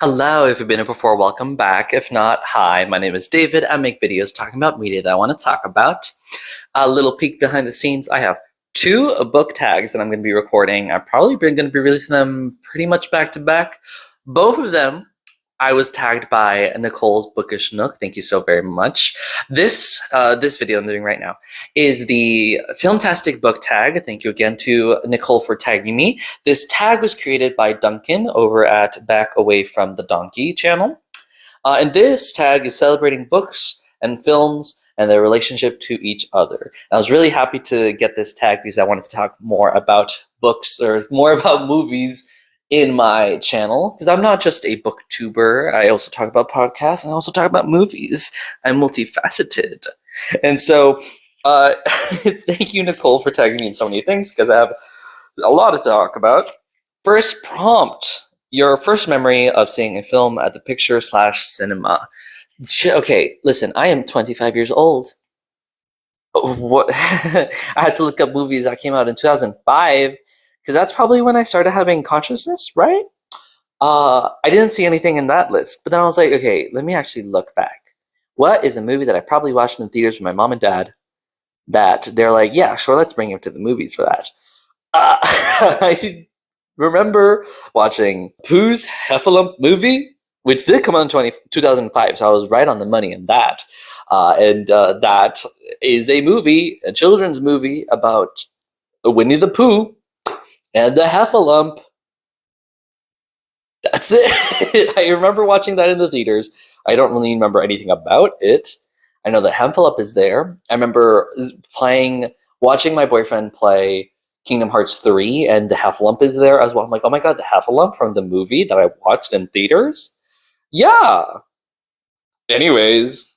Hello, if you've been here before, welcome back. If not, hi, my name is David. I make videos talking about media that I want to talk about. A little peek behind the scenes, I have two book tags that I'm going to be recording. I'm probably going to be releasing them pretty much back to back. Both of them I was tagged by Nicole's Bookish Nook. Thank you so very much. This video I'm doing right now is the Filmtastic Book Tag. Thank you again to Nicole for tagging me. This tag was created by Duncan over at Back Away from the Donkey channel. And this tag is celebrating books and films and their relationship to each other. And I was really happy to get this tag because I wanted to talk more about books or more about movies in my channel, because I'm not just a booktuber. I also talk about podcasts and I also talk about movies. I'm multifaceted. And so thank you, Nicole, for tagging me in so many things, because I have a lot to talk about. First prompt: your first memory of seeing a film at the picture/cinema. Okay, listen, I am 25 years old. What? I had to look up movies that came out in 2005, because that's probably when I started having consciousness, right? I didn't see anything in that list, but then I was like, okay, let me actually look back. What is a movie that I probably watched in the theaters with my mom and dad that they're like, yeah, sure, let's bring him to the movies for that? I remember watching Pooh's Heffalump movie, which did come out in 2005, so I was right on the money in that. That is a movie, a children's movie about Winnie the Pooh and the Heffalump. That's it. I remember watching that in the theaters. I don't really remember anything about it. I know that Heffalump is there. I remember watching my boyfriend play Kingdom Hearts 3, and the Heffalump is there as well. I'm like, oh my god, the Heffalump from the movie that I watched in theaters? Yeah. Anyways,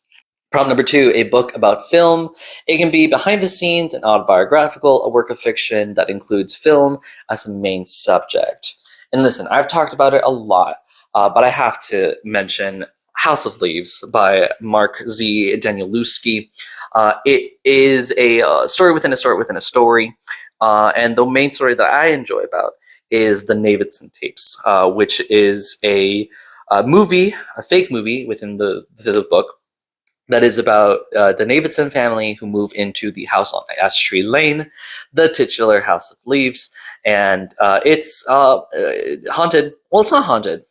prompt number 2, a book about film. It can be behind the scenes, an autobiographical, a work of fiction that includes film as a main subject. And listen, I've talked about it a lot, but I have to mention House of Leaves by Mark Z. Danielewski. It is a story within a story within a story. And the main story that I enjoy about is the Navidson tapes, which is a movie, a fake movie within the book, that is about the Navidson family who move into the house on Ash Tree Lane, the titular House of Leaves, and it's haunted. Well, it's not haunted.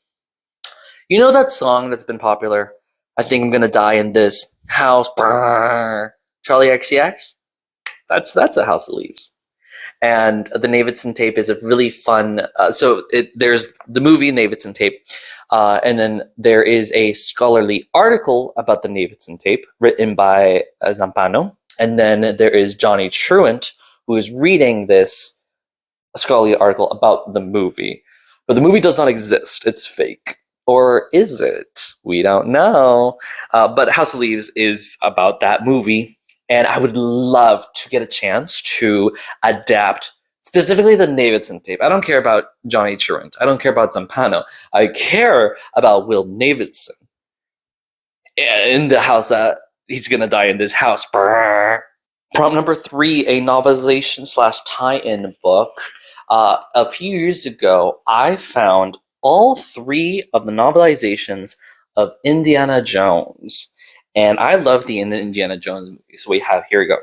You know that song that's been popular? I think I'm gonna die in this house. Brrr. Charlie XCX? That's a House of Leaves. And the Navidson tape is a really fun. There's the movie Navidson tape, and then there is a scholarly article about the Navidson tape written by Zampano, and then there is Johnny Truant, who is reading this scholarly article about the movie. But the movie does not exist; it's fake. Or is it? We don't know. But House of Leaves is about that movie, and I would love to get a chance to adapt specifically the Navidson tape. I don't care about Johnny Truant. I don't care about Zampano. I care about Will Navidson in the house that he's gonna die in this house. Brrr. Prompt number 3, a novelization/tie-in book. A few years ago, I found all 3 of the novelizations of Indiana Jones. And I love the Indiana Jones movies. So here we go.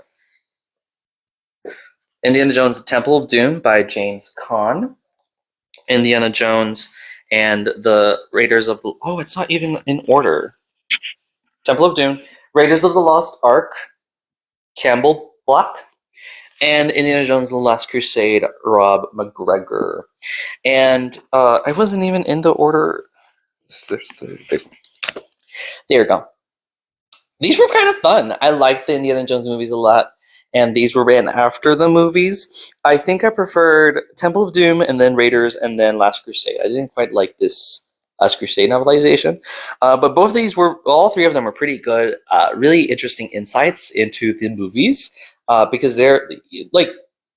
Indiana Jones, Temple of Doom by James Caan. Indiana Jones and the Raiders of the... Oh, it's not even in order. Temple of Doom, Raiders of the Lost Ark, Campbell Black, and Indiana Jones and the Last Crusade, Rob McGregor. And I wasn't even in the order. There you go. These were kind of fun. I liked the Indiana Jones movies a lot, and these were ran after the movies. I think I preferred Temple of Doom and then Raiders and then Last Crusade. I didn't quite like this Last Crusade novelization, but both of these all 3 of them were pretty good. Really interesting insights into the movies, because they're like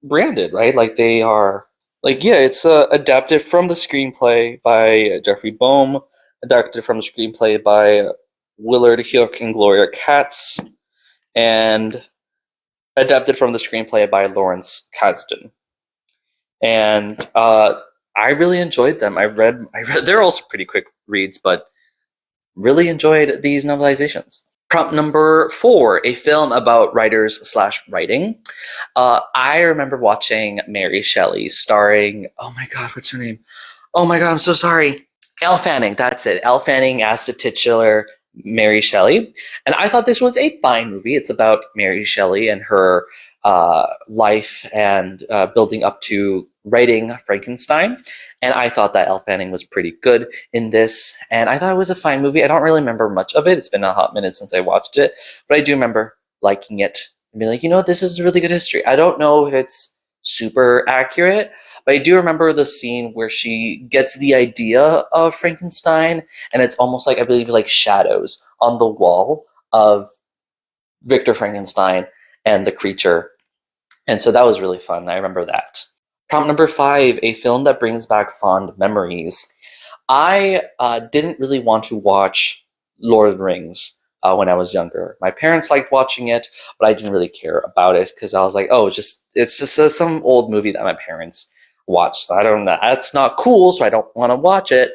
branded, right? Like they are, like, yeah, it's adapted from the screenplay by Jeffrey Boehm, adapted from the screenplay by Willard Huyck and Gloria Katz, and adapted from the screenplay by Lawrence Kasdan. And I really enjoyed them. I read. They're also pretty quick reads, but really enjoyed these novelizations. Prompt number 4, a film about writers slash writing. I remember watching Mary Shelley starring, oh my god, what's her name? Oh my god, I'm so sorry. Elle Fanning, that's it. Elle Fanning as the titular Mary Shelley. And I thought this was a fine movie. It's about Mary Shelley and her life and building up to writing Frankenstein. And I thought that Elle Fanning was pretty good in this. And I thought it was a fine movie. I don't really remember much of it. It's been a hot minute since I watched it. But I do remember liking it and being like, this is really good history. I don't know if it's super accurate, but I do remember the scene where she gets the idea of Frankenstein, and it's almost like, I believe, like shadows on the wall of Victor Frankenstein and the creature. And so that was really fun. I remember that. Prompt number 5, a film that brings back fond memories. I didn't really want to watch Lord of the Rings when I was younger. My parents liked watching it, but I didn't really care about it because I was like, oh, it's just some old movie that my parents watched. So I don't know. That's not cool, so I don't want to watch it.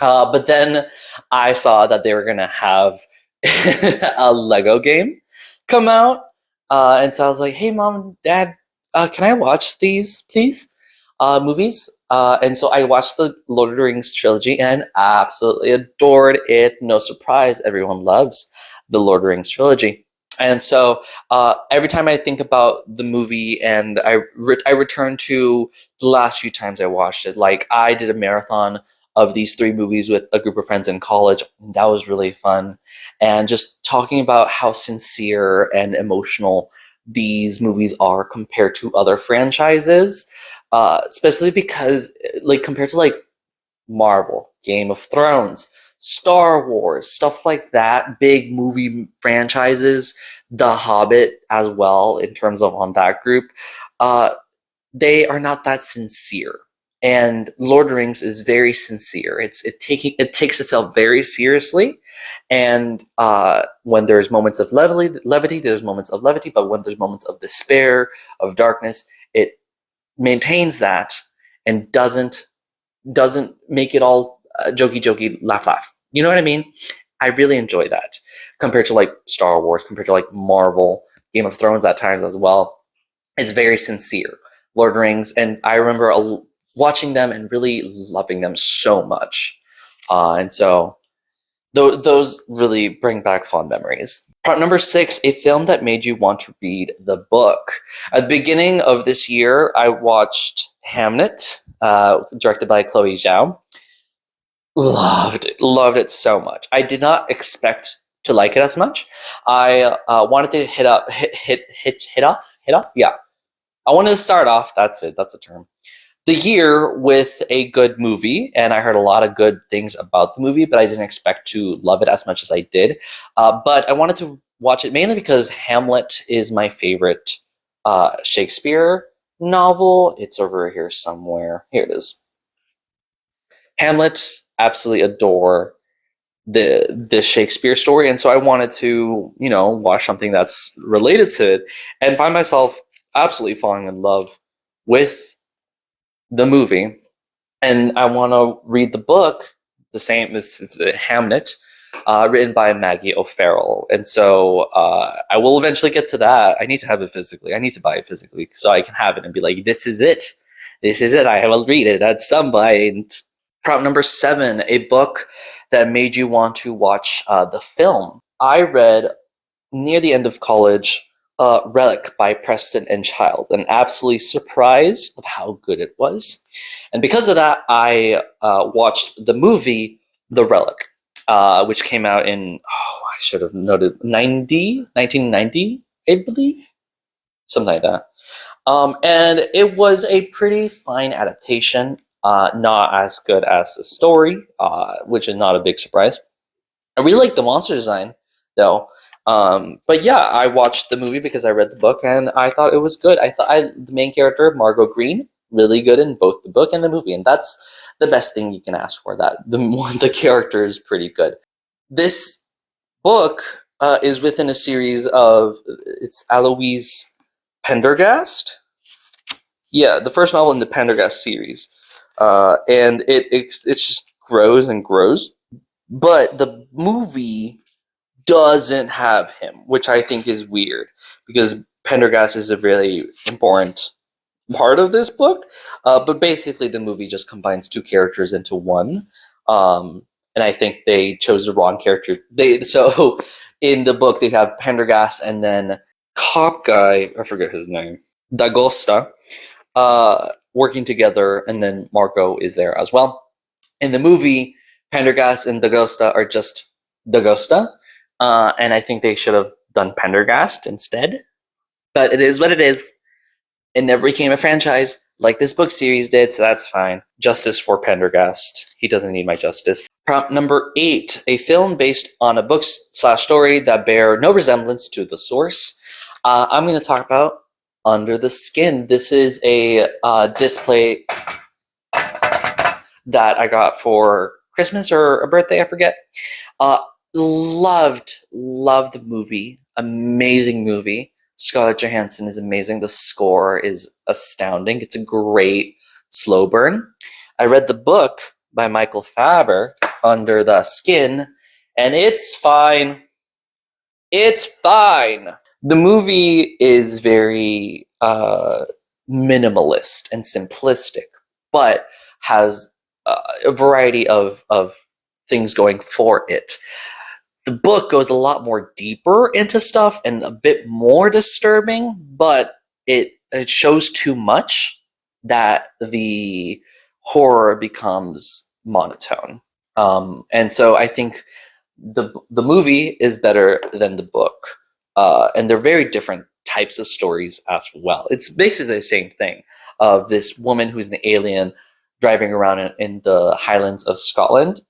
But then I saw that they were going to have a Lego game come out. And so I was like, hey, Mom, Dad, can I watch these, please? Movies. And so I watched the Lord of the Rings trilogy and absolutely adored it. No surprise, everyone loves the Lord of the Rings trilogy. And so every time I think about the movie and I return to the last few times I watched it, like I did a marathon of these 3 movies with a group of friends in college. That was really fun. And just talking about how sincere and emotional these movies are compared to other franchises, especially because, like, compared to like Marvel, Game of Thrones, Star Wars, stuff like that, big movie franchises, The Hobbit as well, in terms of on that group, they are not that sincere. And Lord of the Rings is very sincere. It takes itself very seriously, and when there's moments of levity, there's moments of levity. But when there's moments of despair, of darkness, it maintains that and doesn't make it all jokey, laugh. You know what I mean? I really enjoy that compared to like Star Wars, compared to like Marvel, Game of Thrones at times as well. It's very sincere, Lord of the Rings, and I remember watching them and really loving them so much. And so those really bring back fond memories. Part number 6, a film that made you want to read the book. At the beginning of this year, I watched Hamnet, directed by Chloe Zhao. Loved it so much. I did not expect to like it as much. I wanted to hit off. Yeah, I wanted to start off. That's it. That's a term. The year with a good movie, and I heard a lot of good things about the movie, but I didn't expect to love it as much as I did. But I wanted to watch it mainly because Hamlet is my favorite Shakespeare novel. It's over here somewhere. Here it is. Hamlet, absolutely adore the Shakespeare story, and so I wanted to, watch something that's related to it, and find myself absolutely falling in love with the movie. And I want to read the book, the same. It's Hamnet, written by Maggie O'Farrell, and so I will eventually get to that. I need to have it physically. I need to buy it physically so I can have it and be like, "This is it. This is it. I will read it at some point." Prompt number 7, a book that made you want to watch the film. I read near the end of college Relic by Preston and Child, and absolutely surprised of how good it was. And because of that, I watched the movie The Relic, which came out in, I should have noted, 1990, I believe, something like that. And it was a pretty fine adaptation, not as good as the story, which is not a big surprise. I really like the monster design, though. But yeah, I watched the movie because I read the book, and I thought it was good. The main character, Margot Green, really good in both the book and the movie, and that's the best thing you can ask for. That the character is pretty good. This book is within a series of, it's Eloise Pendergast. Yeah, the first novel in the Pendergast series, and it's just grows and grows, but the movie doesn't have him, which I think is weird because Pendergast is a really important part of this book. But basically, the movie just combines two characters into one, and I think they chose the wrong character. So in the book they have Pendergast and then cop guy, I forget his name, Dagosta, working together, and then Marco is there as well. In the movie, Pendergast and Dagosta are just Dagosta, and I think they should have done Pendergast instead. But it is what it is. It never became a franchise like this book series did, so that's fine. Justice for Pendergast. He doesn't need my justice. Prompt number 8. A film based on a book/story that bear no resemblance to the source. I'm going to talk about Under the Skin. This is a display that I got for Christmas or a birthday, I forget. Loved the movie. Amazing movie. Scarlett Johansson is amazing. The score is astounding. It's a great slow burn. I read the book by Michael Faber, Under the Skin, and it's fine. It's fine. The movie is very minimalist and simplistic, but has a variety of things going for it. The book goes a lot more deeper into stuff and a bit more disturbing, but it shows too much that the horror becomes monotone. And so I think the movie is better than the book. And they're very different types of stories as well. It's basically the same thing of this woman who's an alien driving around in the Highlands of Scotland,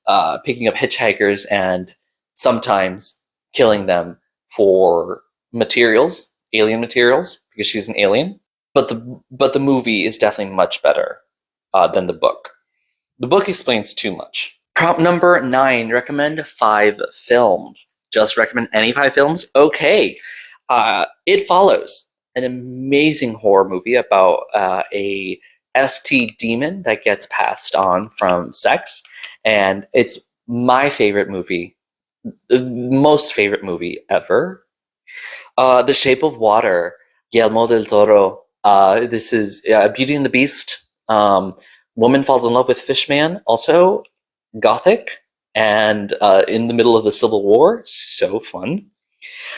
picking up hitchhikers and sometimes killing them for materials, alien materials, because she's an alien. But the movie is definitely much better than the book. The book explains too much. Prompt number 9, recommend 5 films. Just recommend any 5 films? Okay. It Follows, an amazing horror movie about a ST demon that gets passed on from sex. And it's my favorite movie, the most favorite movie ever. The Shape of Water, Guillermo del Toro. This is Beauty and the Beast. Woman falls in love with Fishman. Also, gothic and in the middle of the Civil War. So fun.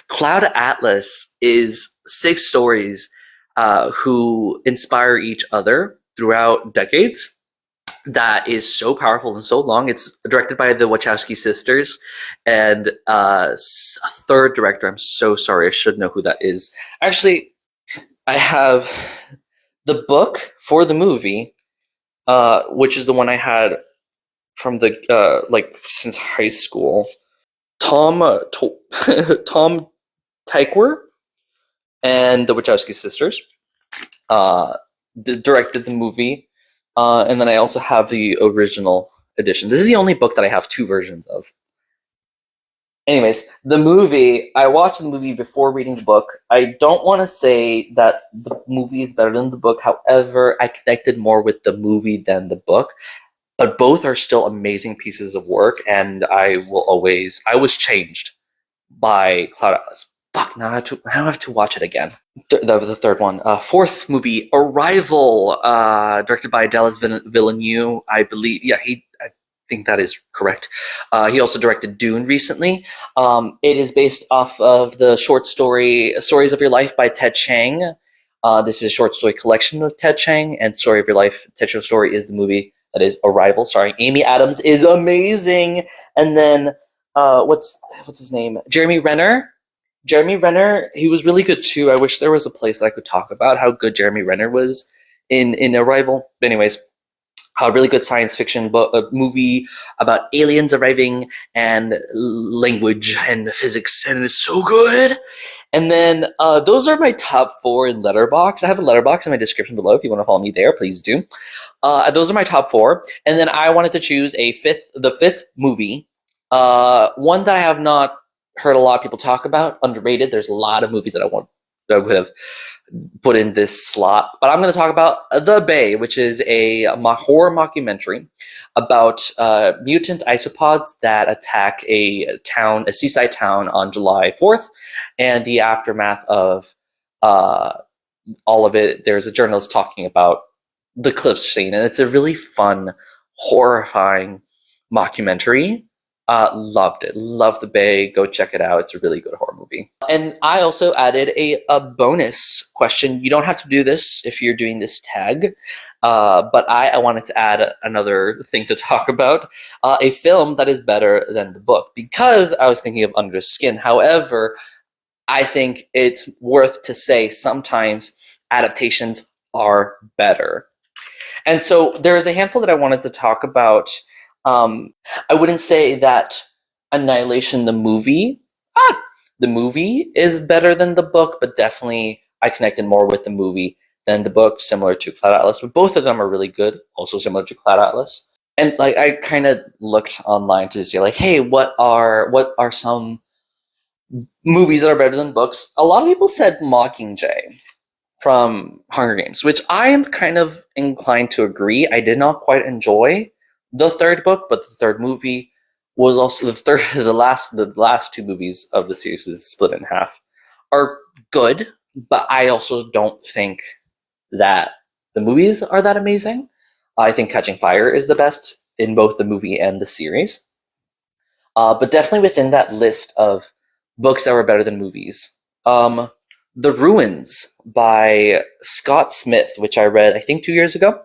Cloud Atlas is 6 stories who inspire each other throughout decades. That is so powerful and so long. It's directed by the Wachowski sisters, and a third director. I'm so sorry. I should know who that is. Actually, I have the book for the movie, which is the one I had from the since high school. Tom Tykwer and the Wachowski sisters directed the movie. And then I also have the original edition. This is the only book that I have 2 versions of. Anyways, the movie, I watched the movie before reading the book. I don't want to say that the movie is better than the book. However, I connected more with the movie than the book. But both are still amazing pieces of work, and I was changed by Cloud Atlas. Fuck, now I have to watch it again. The third one. 4th movie, Arrival, directed by Dallas Villeneuve, I believe. Yeah, I think that is correct. He also directed Dune recently. It is based off of the short story Stories of Your Life by Ted Chiang. This is a short story collection of Ted Chiang, and Story of Your Life, Ted Story, is the movie that is Arrival. Sorry, Amy Adams is amazing. And then what's his name? Jeremy Renner. Jeremy Renner, he was really good too. I wish there was a place that I could talk about how good Jeremy Renner was in Arrival. But anyways, a really good science fiction movie about aliens arriving and language and physics, and it's so good. And then those are my top 4 in Letterboxd. I have a Letterboxd in my description below. If you want to follow me there, please do. Those are my top 4. And then I wanted to choose the fifth movie. One that I have not heard a lot of people talk about, underrated. There's a lot of movies that I want I would have put in this slot. But I'm going to talk about The Bay, which is a horror mockumentary about mutant isopods that attack a seaside town on July 4th, and the aftermath of all of it. There's a journalist talking about the clip scene, and it's a really fun, horrifying mockumentary. Loved it. Love The Bay. Go check it out. It's a really good horror movie. And I also added a bonus question. You don't have to do this if you're doing this tag, but I wanted to add another thing to talk about. A film that is better than the book, because I was thinking of Under the Skin. However, I think it's worth to say sometimes adaptations are better. And so there is a handful that I wanted to talk about. I wouldn't say that Annihilation, the movie is better than the book, but definitely I connected more with the movie than the book, similar to Cloud Atlas. But both of them are really good, also similar to Cloud Atlas. And like I kind of looked online to see like, hey, what are some movies that are better than books? A lot of people said Mockingjay from Hunger Games, which I am kind of inclined to agree. I did not quite enjoy the third book, but the third movie was also the last two movies of the series is split in half are good, but I also don't think that the movies are that amazing. I think Catching Fire is the best in both the movie and the series. But definitely within that list of books that were better than movies. The Ruins by Scott Smith, which I read, I think, 2 years ago.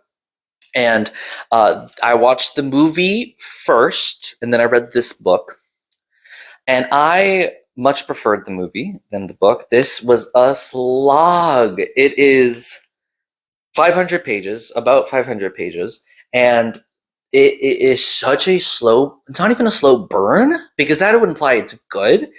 And I watched the movie first, and then I read this book. And I much preferred the movie than the book. This was a slog. It is 500 pages, about 500 pages, and it is such a slow, it's not even a slow burn, because that would imply it's good.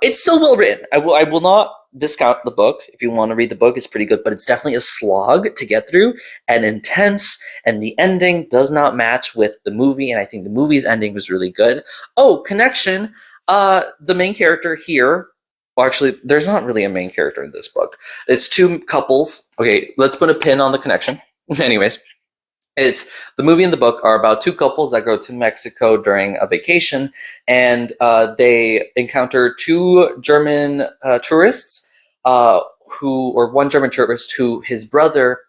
It's still well written. I will not discount the book. If you want to read the book, it's pretty good, but it's definitely a slog to get through and intense, and the ending does not match with the movie, and I think the movie's ending was really good. Oh, connection. The main character here, well, actually, there's not really a main character in this book. It's two couples. Okay, let's put a pin on the connection. Anyways, it's the movie and the book are about two couples that go to Mexico during a vacation, and they encounter two German tourists, one German tourist who his brother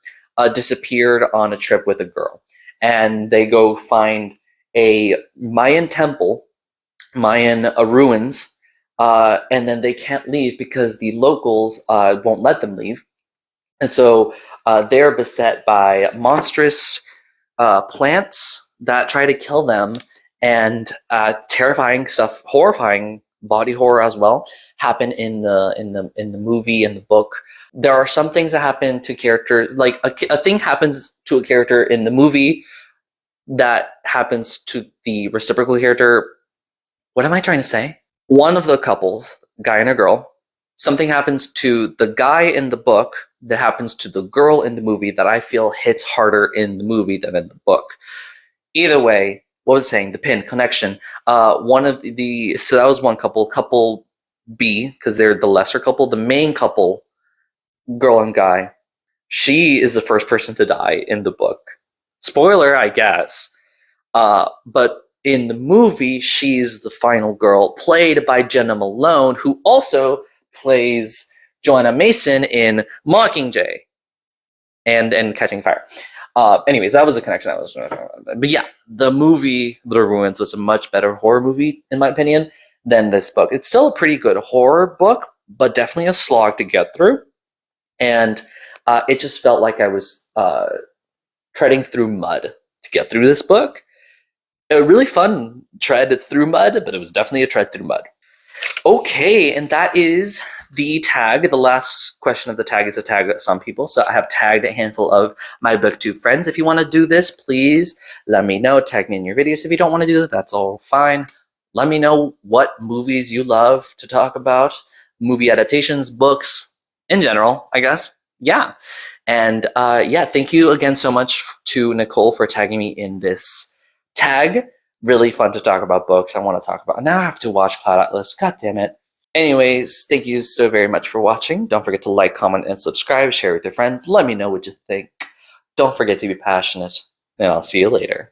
disappeared on a trip with a girl, and they go find a Mayan temple, Mayan ruins, and then they can't leave because the locals won't let them leave, and so they're beset by monstrous plants that try to kill them, and terrifying stuff, horrifying body horror as well, happen in the movie and the book. There are some things that happen to characters, like a thing happens to a character in the movie that happens to the reciprocal character. What am I trying to say? One of the couples, guy and a girl, something happens to the guy in the book that happens to the girl in the movie that I feel hits harder in the movie than in the book. Either way, what was I saying? The pin connection. So that was one couple. Couple B, because they're the lesser couple. The main couple, girl and guy, she is the first person to die in the book. Spoiler, I guess. But in the movie, she's the final girl, played by Jenna Malone, who also plays Joanna Mason in Mockingjay and Catching Fire. Anyways, that was a connection I was. But yeah, the movie The Ruins was a much better horror movie, in my opinion, than this book. It's still a pretty good horror book, but definitely a slog to get through. And it just felt like I was treading through mud to get through this book. A really fun tread through mud, but it was definitely a tread through mud. Okay, and that is the tag. The last question of the tag is a tag that some people. So I have tagged a handful of my booktube friends. If you want to do this, please let me know. Tag me in your videos. If you don't want to do that, that's all fine. Let me know what movies you love to talk about, movie adaptations, books, in general, I guess. Yeah. And yeah, thank you again so much to Nicole for tagging me in this tag. Really fun to talk about books. I want to talk about. Now I have to watch Cloud Atlas. God damn it. Anyways, thank you so very much for watching. Don't forget to like, comment, and subscribe. Share with your friends. Let me know what you think. Don't forget to be passionate, and I'll see you later.